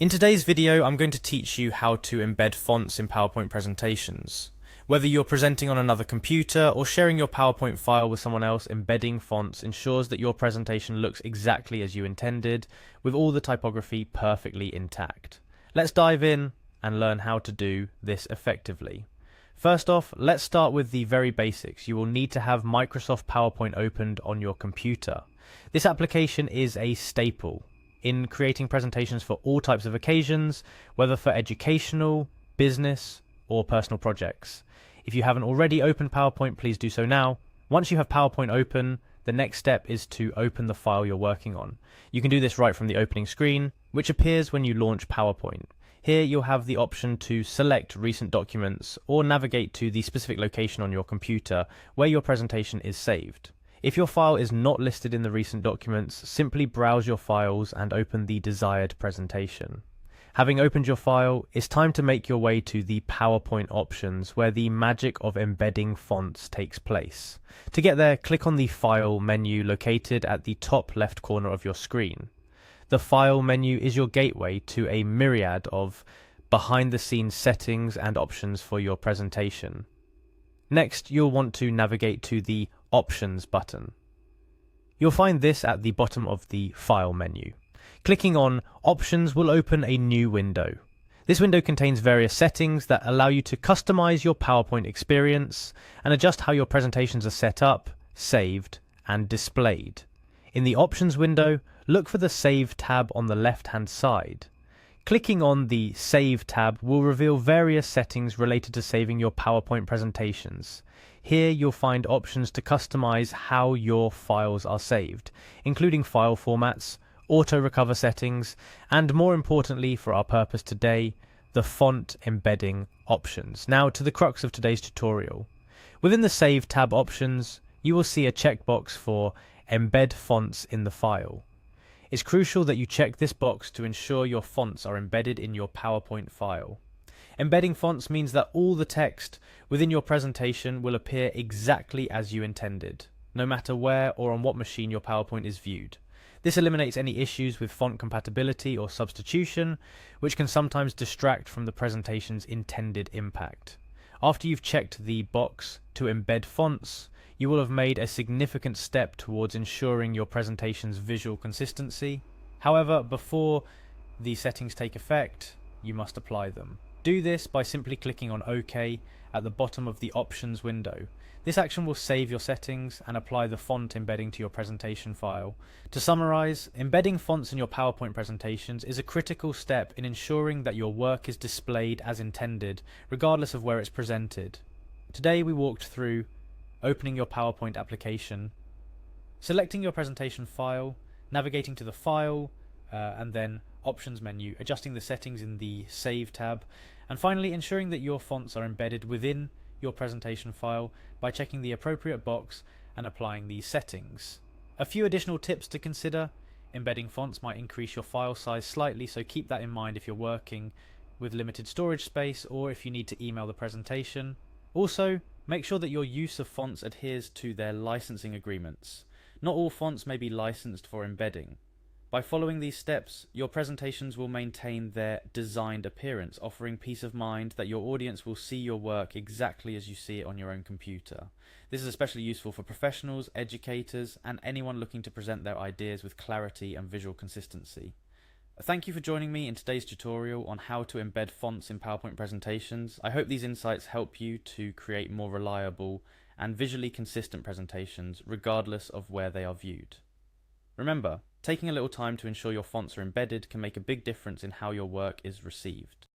In today's video, I'm going to teach you how to embed fonts in PowerPoint presentations. Whether you're presenting on another computer or sharing your PowerPoint file with someone else, embedding fonts ensures that your presentation looks exactly as you intended, with all the typography perfectly intact. Let's dive in and learn how to do this effectively. First off, let's start with the very basics. You will need to have Microsoft PowerPoint opened on your computer. This application is a staple in creating presentations for all types of occasions, whether for educational, business, or personal projects. If you haven't already opened PowerPoint, please do so now. Once you have PowerPoint open, the next step is to open the file you're working on. You can do this right from the opening screen, which appears when you launch PowerPoint. Here you'll have the option to select recent documents or navigate to the specific location on your computer where your presentation is saved. If your file is not listed in the recent documents, simply browse your files and open the desired presentation. Having opened your file, it's time to make your way to the PowerPoint options where the magic of embedding fonts takes place. To get there, click on the File menu located at the top left corner of your screen. The File menu is your gateway to a myriad of behind-the-scenes settings and options for your presentation. Next, you'll want to navigate to the Options button. You'll find this at the bottom of the File menu. Clicking on Options will open a new window. This window contains various settings that allow you to customize your PowerPoint experience and adjust how your presentations are set up, saved, and displayed. In the Options window, look for the Save tab on the left-hand side. Clicking on the Save tab will reveal various settings related to saving your PowerPoint presentations. Here you'll find options to customize how your files are saved, including file formats, auto-recover settings, and more importantly for our purpose today, the font embedding options. Now to the crux of today's tutorial. Within the Save tab options, you will see a checkbox for Embed fonts in the file. It's crucial that you check this box to ensure your fonts are embedded in your PowerPoint file. Embedding fonts means that all the text within your presentation will appear exactly as you intended, no matter where or on what machine your PowerPoint is viewed. This eliminates any issues with font compatibility or substitution, which can sometimes distract from the presentation's intended impact. After you've checked the box to embed fonts, you will have made a significant step towards ensuring your presentation's visual consistency. However, before the settings take effect, you must apply them. Do this by simply clicking on OK at the bottom of the Options window. This action will save your settings and apply the font embedding to your presentation file. To summarize, embedding fonts in your PowerPoint presentations is a critical step in ensuring that your work is displayed as intended, regardless of where it's presented. Today we walked through opening your PowerPoint application, selecting your presentation file, navigating to the File, and then Options menu, adjusting the settings in the Save tab, and finally ensuring that your fonts are embedded within your presentation file by checking the appropriate box and applying these settings. A few additional tips to consider. Embedding fonts might increase your file size slightly, so keep that in mind if you're working with limited storage space or if you need to email the presentation. Also, make sure that your use of fonts adheres to their licensing agreements. Not all fonts may be licensed for embedding. By following these steps, your presentations will maintain their designed appearance, offering peace of mind that your audience will see your work exactly as you see it on your own computer. This is especially useful for professionals, educators, and anyone looking to present their ideas with clarity and visual consistency. Thank you for joining me in today's tutorial on how to embed fonts in PowerPoint presentations. I hope these insights help you to create more reliable and visually consistent presentations, regardless of where they are viewed. Remember, taking a little time to ensure your fonts are embedded can make a big difference in how your work is received.